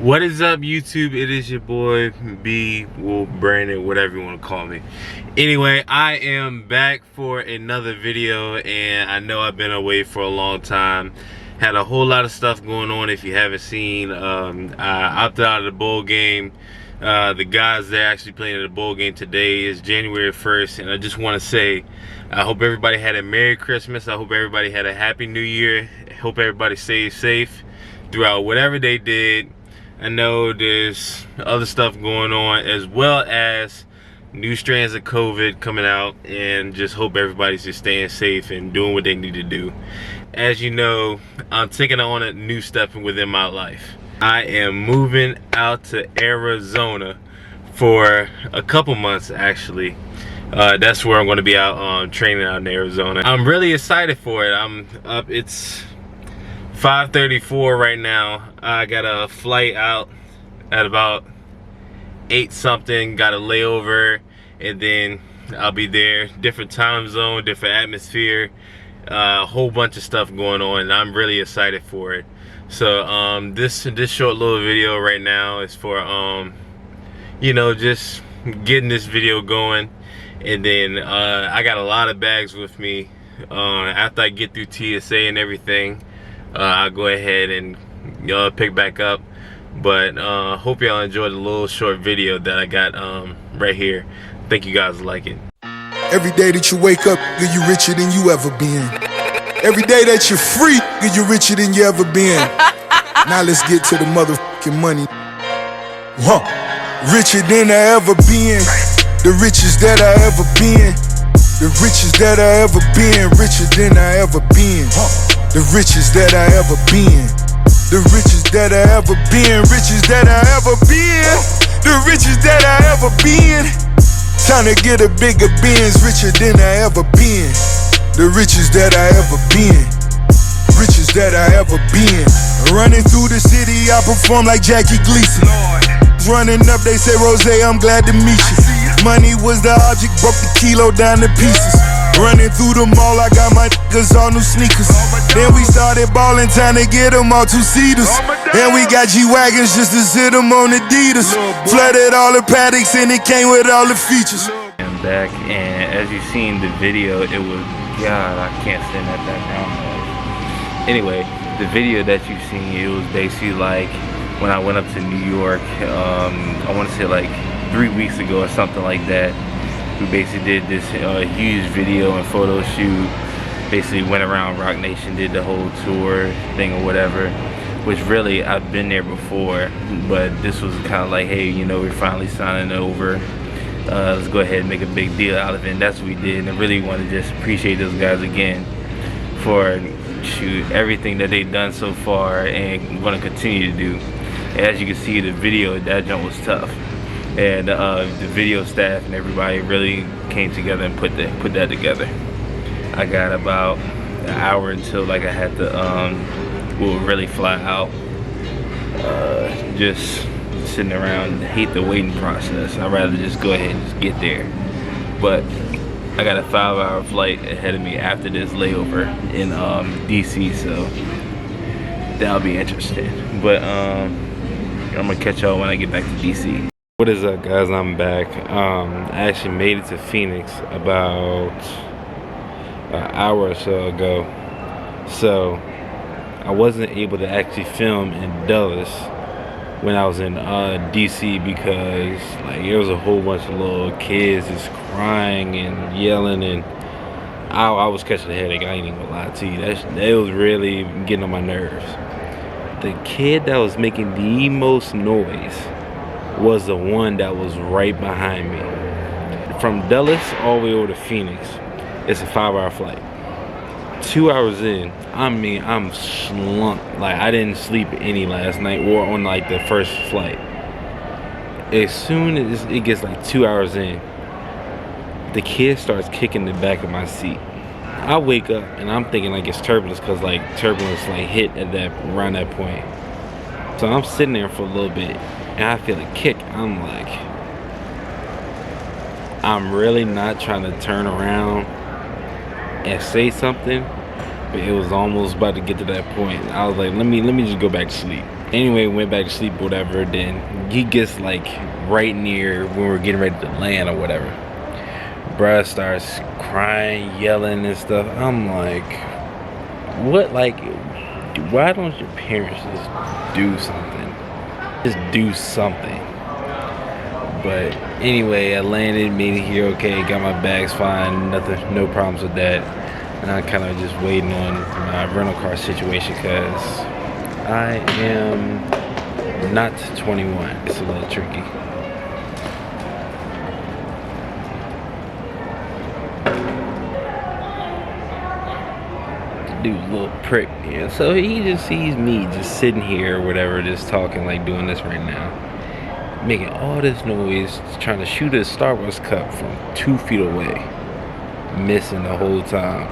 What is up, YouTube? It is your boy B Will Brandon, whatever you want to call me. Anyway, I am back for another video, and I know I've been away for a long time. Had a whole lot of stuff going on. If you haven't seen, I opted out of the bowl game. The guys that are actually playing the bowl game today is January 1st, and I just want to say I hope everybody had a Merry Christmas. I hope everybody had a Happy New Year. I hope everybody stayed safe throughout whatever they did. I know there's other stuff going on, as well as new strands of COVID coming out, and just hope everybody's just staying safe and doing what they need to do. As you know, I'm taking on a new step within my life. I am moving out to Arizona for a couple months, actually. That's where I'm going to be out training out in Arizona. I'm really excited for it. I'm up. It's 5:34 right now. I got a flight out at about 8 something, got a layover, and then I'll be there. Different time zone, different atmosphere, a whole bunch of stuff going on, and I'm really excited for it. So this short little video right now is for you know, just getting this video going. And then I got a lot of bags with me. After I get through TSA and everything, I'll go ahead and pick back up. But hope y'all enjoyed the little short video that I got right here. Think you guys like it. Every day that you wake up, you're richer than you ever been. Every day that you're free, you're richer than you ever been. Now let's get to the motherfucking money. Richer than I ever been. The richest that I ever been. The richest that I ever been. Richer than I ever been. The richest that I ever been. The richest that I ever been. Richest that I ever been. The richest that I ever been. Time to get a bigger Benz. Richer than I ever been. The richest that I ever been. Richest that I ever been. Running through the city, I perform like Jackie Gleason. Running up, they say, Rose, I'm glad to meet you. Money was the object, broke the kilo down to pieces. Running through the mall, I got my niggas all new sneakers. Then we started ballin', time to get them all two-seaters. And we got G-Wagons just to sit them on Adidas. Flooded all the paddocks and it came with all the features. I'm back, and as you seen the video, it was, God, I can't stand that background noise. Anyway, the video that you've seen, it was basically like when I went up to New York, I want to say like 3 weeks ago or something like that. We basically did this huge video and photo shoot. Basically went around Rock Nation, did the whole tour thing or whatever. Which really, I've been there before, but this was kind of like, hey, you know, we're finally signing over. Let's go ahead and make a big deal out of it. And that's what we did. And I really want to just appreciate those guys again for everything that they've done so far and going to continue to do. As you can see, the video, that jump was tough. And the video staff and everybody really came together and put that together. I got about an hour until like I had to we'll really fly out. Just sitting around, hate the waiting process. I'd rather just go ahead and just get there. But I got a 5-hour flight ahead of me after this layover in DC, so that'll be interesting. But I'm gonna catch y'all when I get back to DC. What is up, guys? I'm back. I actually made it to Phoenix about an hour or so ago, so I wasn't able to actually film in Dulles when I was in DC because like there was a whole bunch of little kids just crying and yelling, and I was catching a headache. I ain't even gonna lie to you. That was really getting on my nerves. The kid that was making the most noise was the one that was right behind me. From Dulles all the way over to Phoenix, it's a 5-hour flight. 2 hours in, I mean, I'm slumped. Like, I didn't sleep any last night or on like the first flight. As soon as it gets like 2 hours in, the kid starts kicking the back of my seat. I wake up and I'm thinking like it's turbulence, because like turbulence like hit at that around that point. So I'm sitting there for a little bit and I feel a kick. I'm like, I'm really not trying to turn around and say something, but it was almost about to get to that point. I was like, let me just go back to sleep. Anyway, went back to sleep or whatever. Then he gets like right near when we're getting ready to land or whatever. Bruh starts crying, yelling and stuff. I'm like, what? Like, why don't your parents just do something? Just do something. But anyway, I landed, made it here okay, got my bags fine, nothing, no problems with that. And I'm kind of just waiting on my rental car situation because I am not 21. It's a little tricky. Dude, little prick. Yeah, so he just sees me just sitting here or whatever, just talking, like doing this right now. Making all this noise, trying to shoot a Star Wars cup from 2 feet away. Missing the whole time.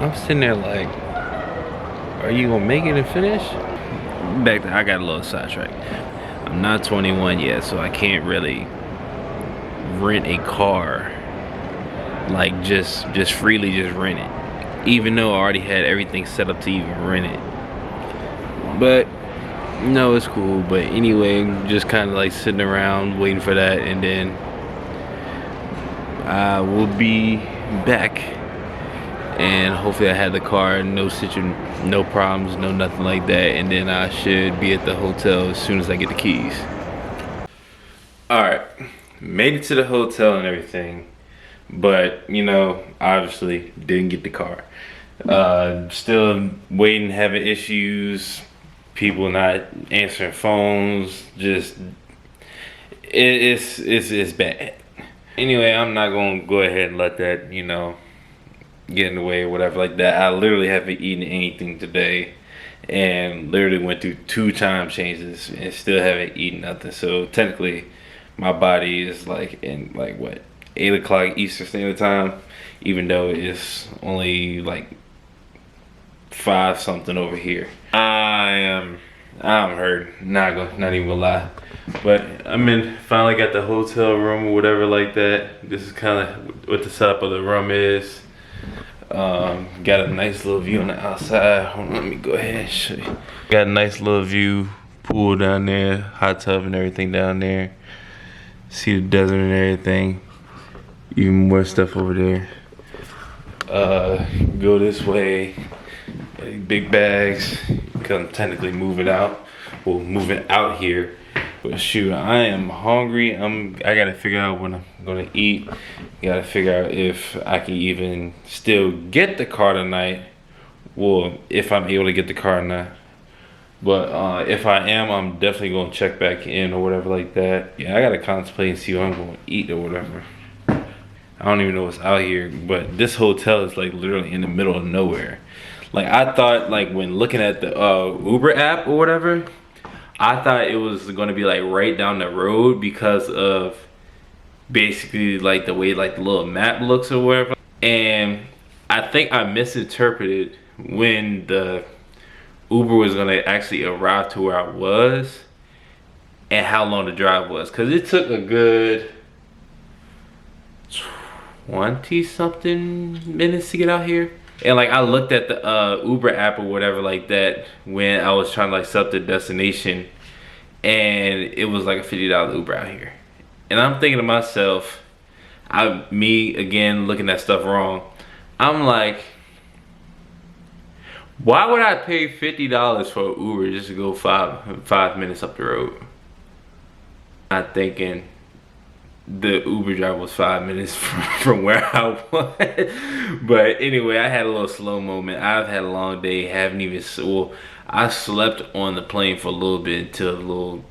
I'm sitting there like, are you gonna make it and finish? Back then, I got a little sidetracked. I'm not 21 yet, so I can't really rent a car. Like just freely just rent it. Even though I already had everything set up to even rent it. But no, it's cool. But anyway, just kind of like sitting around waiting for that, and then I will be back, and hopefully I have the car, no problems, no nothing like that, and then I should be at the hotel as soon as I get the keys. All right, made it to the hotel and everything, but you know, obviously didn't get the car. Still waiting, having issues. People not answering phones, just it's bad. Anyway, I'm not gonna go ahead and let that, you know, get in the way or whatever like that. I literally haven't eaten anything today, and literally went through 2 time changes and still haven't eaten nothing. So technically, my body is like in like what 8 o'clock Eastern Standard Time, even though it's only like 5 something over here. I'm hurt. Not even gonna lie. But finally got the hotel room or whatever like that. This is kind of what the setup of the room is. Got a nice little view on the outside. Hold on, let me go ahead and show you. Got a nice little view, pool down there, hot tub and everything down there. See the desert and everything. Even more stuff over there. Go this way. Big bags. Cause I'm technically moving out. Well, moving out here. But shoot, I am hungry. I gotta figure out when I'm gonna eat. Gotta figure out if I can even still get the car tonight. Well, if I'm able to get the car or not. But if I am, I'm definitely gonna check back in or whatever like that. Yeah, I gotta contemplate and see what I'm gonna eat or whatever. I don't even know what's out here, but this hotel is like literally in the middle of nowhere. Like I thought, like when looking at the Uber app or whatever, I thought it was gonna be like right down the road because of basically like the way like the little map looks or whatever. And I think I misinterpreted when the Uber was gonna actually arrive to where I was and how long the drive was, because it took a good 20 something minutes to get out here. And like I looked at the Uber app or whatever like that when I was trying to like set up the destination, and it was like a $50 Uber out here. And I'm thinking to myself, me again looking at stuff wrong, I'm like, why would I pay $50 for an Uber just to go five minutes up the road? Not thinking the Uber driver was 5 minutes from where I was. But anyway, I had a little slow moment. I've had a long day, haven't even, well, I slept on the plane for a little bit until the little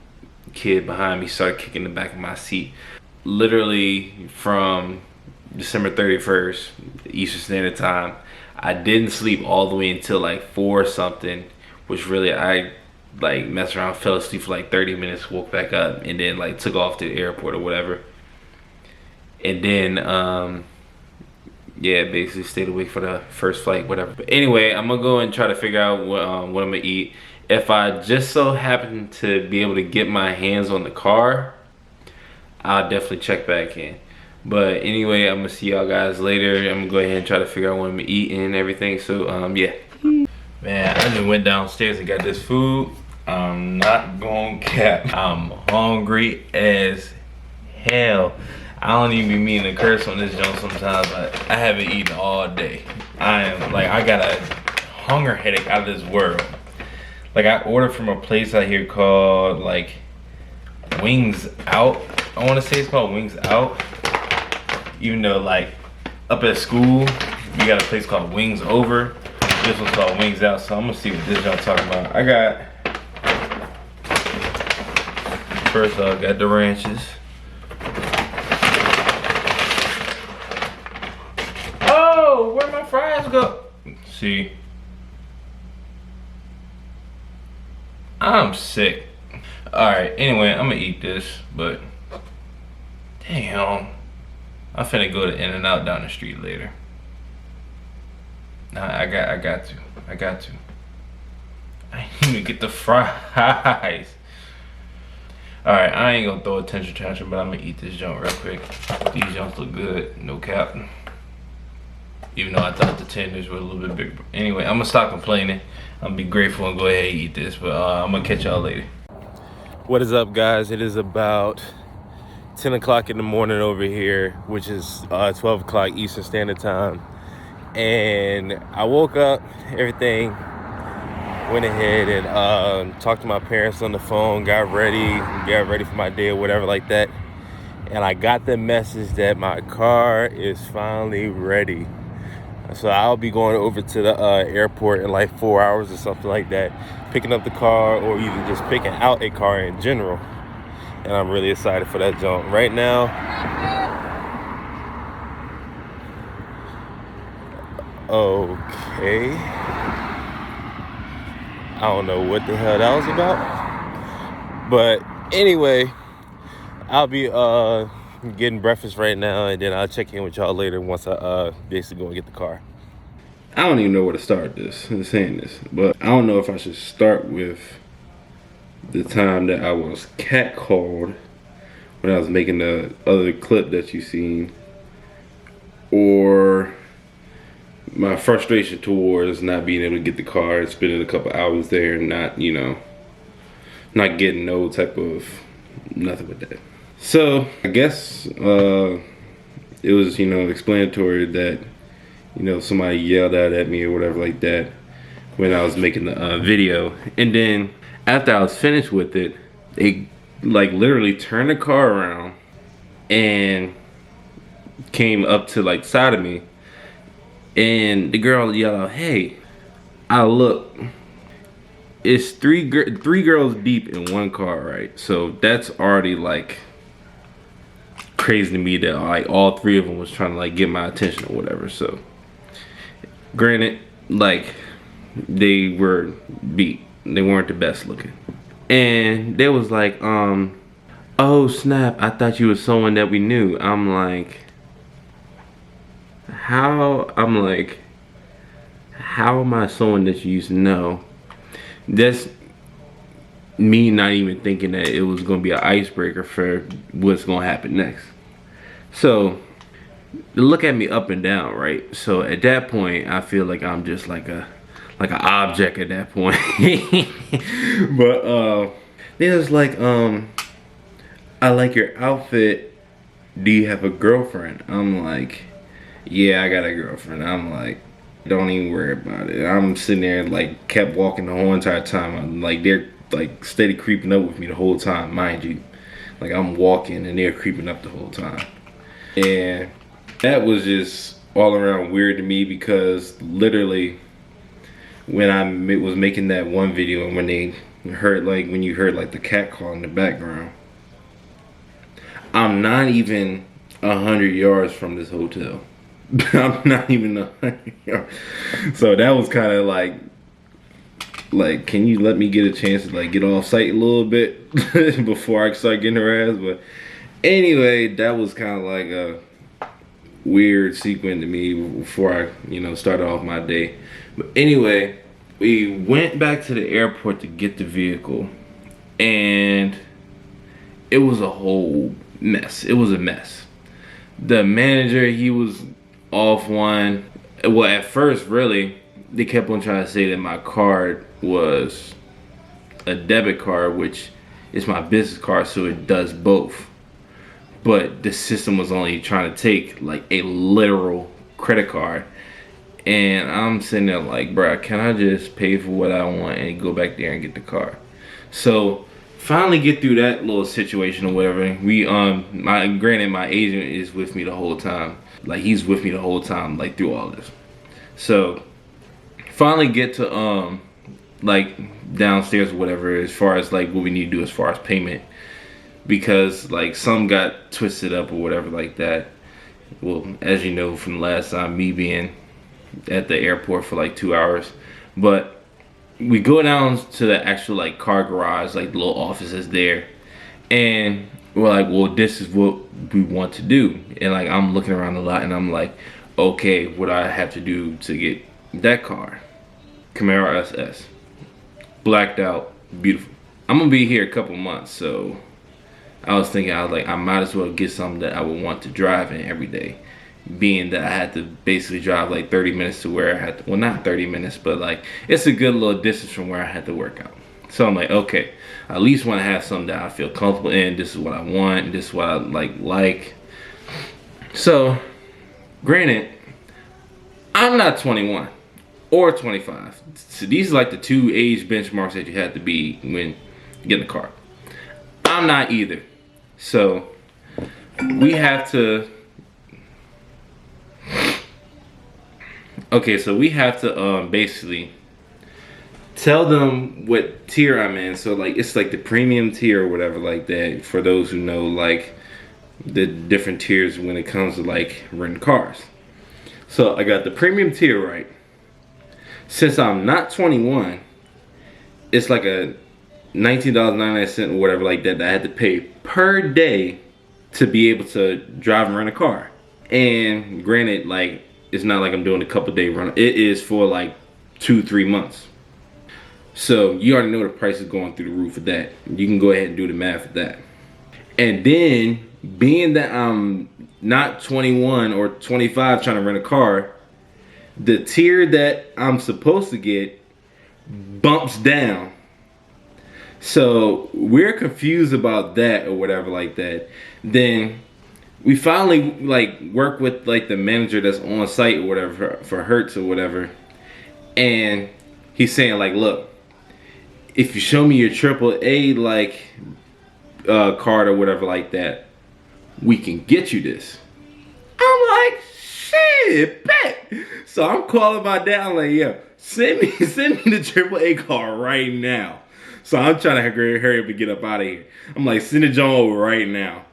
kid behind me started kicking the back of my seat. Literally from December 31st, Eastern Standard Time, I didn't sleep all the way until like 4 something, which really I like messed around, fell asleep for like 30 minutes, woke back up, and then like took off to the airport or whatever. And then yeah, basically stayed awake for the first flight, whatever. But anyway, I'm gonna go and try to figure out what I'm gonna eat. If I just so happen to be able to get my hands on the car, I'll definitely check back in. But anyway, I'm gonna see y'all guys later. I'm gonna go ahead and try to figure out what I'm gonna eat and everything. So yeah. Man, I just went downstairs and got this food. I'm not gonna cap. I'm hungry as hell. I don't even be meaning to curse on this junk sometimes, but I haven't eaten all day. I got a hunger headache out of this world. Like, I ordered from a place out here called like Wings Out. I want to say it's called Wings Out. Even though like up at school, we got a place called Wings Over. This one's called Wings Out, so I'm gonna see what this y'all talking about. I got, first off, got the ranches. Oh, where'd my fries go? See, I'm sick. All right, anyway, I'm gonna eat this, but damn, I'm finna go to In-N-Out down the street later. Nah, I got to. I need to get the fries. Alright, I ain't gonna throw a tantrum, but I'm gonna eat this junk real quick. These junks look good, no cap. Even though I thought the tenders were a little bit bigger. Anyway, I'm gonna stop complaining. I'm gonna be grateful and go ahead and eat this, but I'm gonna catch y'all later. What is up, guys? It is about 10 o'clock in the morning over here, which is 12 o'clock Eastern Standard Time. And I woke up, everything, went ahead and talked to my parents on the phone, got ready for my day or whatever like that. And I got the message that my car is finally ready. So I'll be going over to the airport in like 4 hours or something like that, picking up the car or even just picking out a car in general. And I'm really excited for that jump. Right now, okay, I don't know what the hell that was about, but anyway, I'll be getting breakfast right now, and then I'll check in with y'all later once I basically go and get the car. I don't even know where to start saying this, but I don't know if I should start with the time that I was catcalled when I was making the other clip that you seen, or my frustration towards not being able to get the car and spending a couple hours there and not, you know, not getting no type of nothing with that. So I guess it was, you know, explanatory that, you know, somebody yelled out at me or whatever like that when I was making the video. And then after I was finished with it, they like literally turned the car around and came up to like side of me. And the girl yelled out, "Hey!" I look, it's three girls deep in one car, right? So that's already like crazy to me that like all three of them was trying to like get my attention or whatever. So granted, like they were beat, they weren't the best looking, and they was like, "Oh snap! I thought you was someone that we knew." I'm like, how am I someone that you used to know? That's me not even thinking that it was gonna be an icebreaker for what's gonna happen next. So look at me up and down, right? So at that point, I feel like I'm just like an object at that point. But they was like, "I like your outfit. Do you have a girlfriend?" I'm like, "Yeah, I got a girlfriend." I'm like, "Don't even worry about it." I'm sitting there and like kept walking the whole entire time. I'm like, they're like steady creeping up with me the whole time, mind you. Like I'm walking and they're creeping up the whole time. And that was just all around weird to me, because literally when I was making that one video and when they heard like, when you heard like the cat call in the background, I'm not even 100 yards from this hotel. I'm not even 100 yards. So that was kind of like, can you let me get a chance to like get off site a little bit before I start getting her ass? But anyway, that was kind of like a weird sequence to me before I, you know, started off my day. But anyway, we went back to the airport to get the vehicle, and it was a whole mess. It was a mess. The manager, he was off one. Well, at first, really, they kept on trying to say that my card was a debit card, which is my business card, so it does both. But the system was only trying to take like a literal credit card. And I'm sitting there like, bruh, can I just pay for what I want and go back there and get the car? So finally get through that little situation or whatever. Granted, my agent is with me the whole time. Like, he's with me the whole time, like, through all this. So finally get to like downstairs or whatever, as far as like what we need to do as far as payment, because like some got twisted up or whatever like that. Well, as you know from the last time, me being at the airport for like 2 hours. But we go down to the actual like car garage, like the little offices there, and we're like, well, this is what we want to do. And like, I'm looking around a lot and I'm like, okay, what do I have to do to get that car? Camaro SS, blacked out, beautiful. I'm gonna be here a couple months, so I was thinking, I was like, I might as well get something that I would want to drive in every day, being that I had to basically drive like 30 minutes to where I had to, well, not 30 minutes, but like, it's a good little distance from where I had to work out. So I'm like, okay, I at least want to have something that I feel comfortable in. This is what I want, and this is what I like. So, granted, I'm not 21 or 25. So these are like the two age benchmarks that you have to be when you get in the car. I'm not either. So we have to, okay, so we have to basically tell them what tier I'm in. So like, it's like the premium tier or whatever like that, for those who know like the different tiers when it comes to like renting cars. So I got the premium tier, right? Since I'm not 21, it's like a $19.99 or whatever like that I had to pay per day to be able to drive and rent a car. And granted, like, it's not like I'm doing a couple day run. It is for like 2-3 months. So you already know the price is going through the roof of that. You can go ahead and do the math of that. And then, being that I'm not 21 or 25 trying to rent a car, the tier that I'm supposed to get bumps down. So we're confused about that or whatever like that. Then we finally like work with like the manager that's on site or whatever for Hertz or whatever. And he's saying like, look, if you show me your AAA like card or whatever like that, we can get you this. I'm like, shit, bet. So I'm calling my dad, I'm like, yeah, send me the AAA card right now. So I'm trying to hurry up and get up out of here. I'm like, send it John over right now.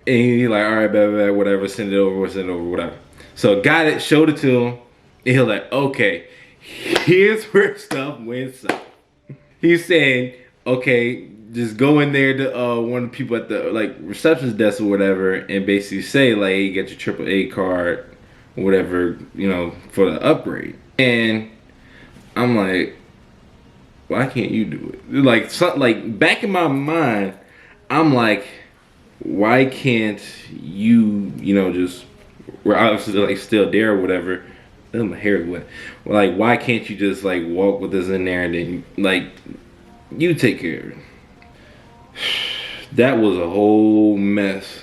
And he's like, all right, blah, blah, blah, whatever, send it over, whatever. So got it, showed it to him, and he was like, okay, here's where stuff went south. He's saying, okay, just go in there to one of the people at the like receptionist desk or whatever, and basically say like, hey, you get your AAA card or whatever, you know, for the upgrade. And I'm like, why can't you do it? Like, something like back in my mind, I'm like, why can't you, you know, just, we're obviously like still there or whatever. Oh, my hair is wet. Like, why can't you just like walk with us in there and then like you take care of it? That was a whole mess.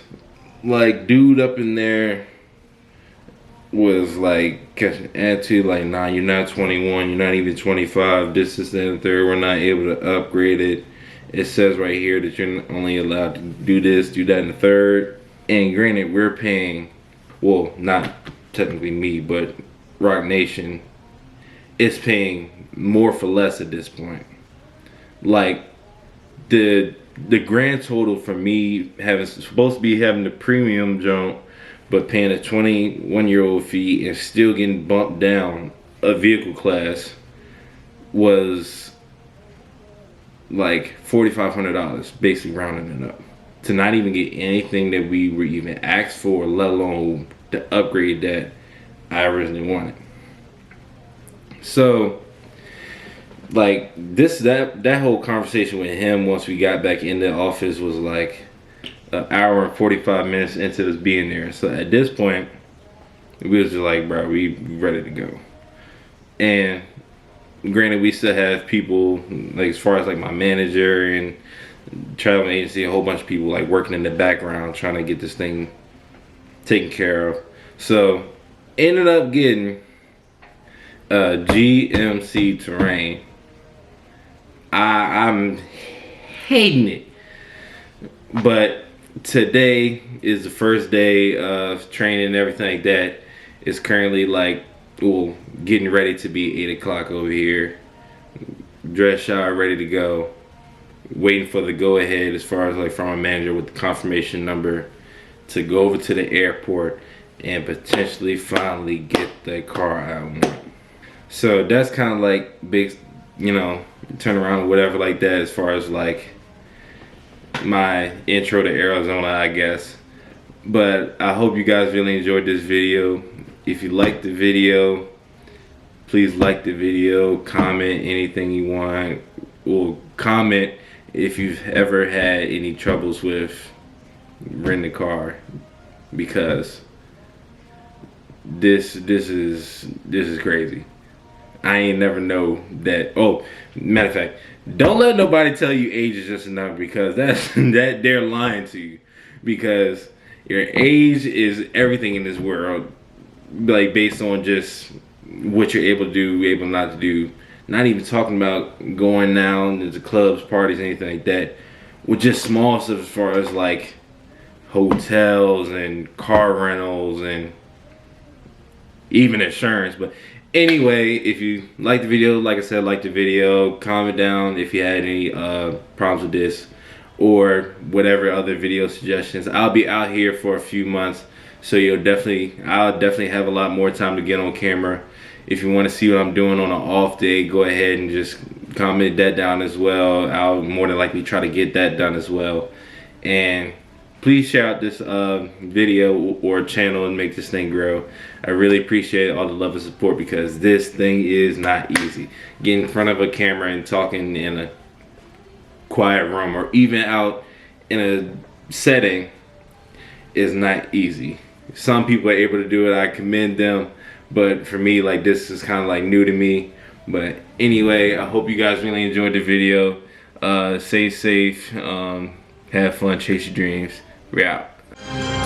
Like, dude up in there was like catching attitude, like, nah, you're not 21, you're not even 25, this, that, and the third, we're not able to upgrade it. It says right here that you're only allowed to do this, do that, and the third. And granted, we're paying, well, not technically me, but Rock Nation is paying more for less at this point. Like, the grand total for me supposed to be having the premium jump, but paying a 21-year-old fee and still getting bumped down a vehicle class was like $4,500, basically rounding it up, to not even get anything that we were even asked for, let alone the upgrade that I originally wanted. So like that whole conversation with him once we got back in the office was like an hour and 45 minutes into us being there. So at this point, we was just like, bro, we ready to go. And granted, we still have people, like as far as like my manager and traveling agency, a whole bunch of people like working in the background trying to get this thing taken care of. So ended up getting a GMC Terrain. I'm hating it, but today is the first day of training and everything like that. It's currently like, well, getting ready to be 8 o'clock over here. Dress, shower, ready to go. Waiting for the go ahead as far as like from my manager with the confirmation number to go over to the airport and potentially finally get the car I want. So that's kind of like big, you know, turnaround or whatever like that as far as like my intro to Arizona, I guess. But I hope you guys really enjoyed this video. If you liked the video, please like the video, comment anything you want, or comment if you've ever had any troubles with renting a car, because this is crazy. I ain't never know that. Oh, matter of fact, don't let nobody tell you age is just a number, because that's that they're lying to you, because your age is everything in this world, like based on just what you're able to do, able not to do. Not even talking about going down into clubs, parties, anything like that, with just small stuff as far as like hotels and car rentals and even insurance. But anyway, if you like the video, like I said, like the video, comment down if you had any problems with this or whatever other video suggestions. I'll be out here for a few months, so I'll definitely have a lot more time to get on camera. If you want to see what I'm doing on an off day, go ahead and just comment that down as well. I'll more than likely try to get that done as well. And please share out this video or channel and make this thing grow. I really appreciate all the love and support, because this thing is not easy. Getting in front of a camera and talking in a quiet room or even out in a setting is not easy. Some people are able to do it. I commend them. But for me, like, this is kind of like new to me. But anyway, I hope you guys really enjoyed the video. Stay safe, have fun, chase your dreams. We're out.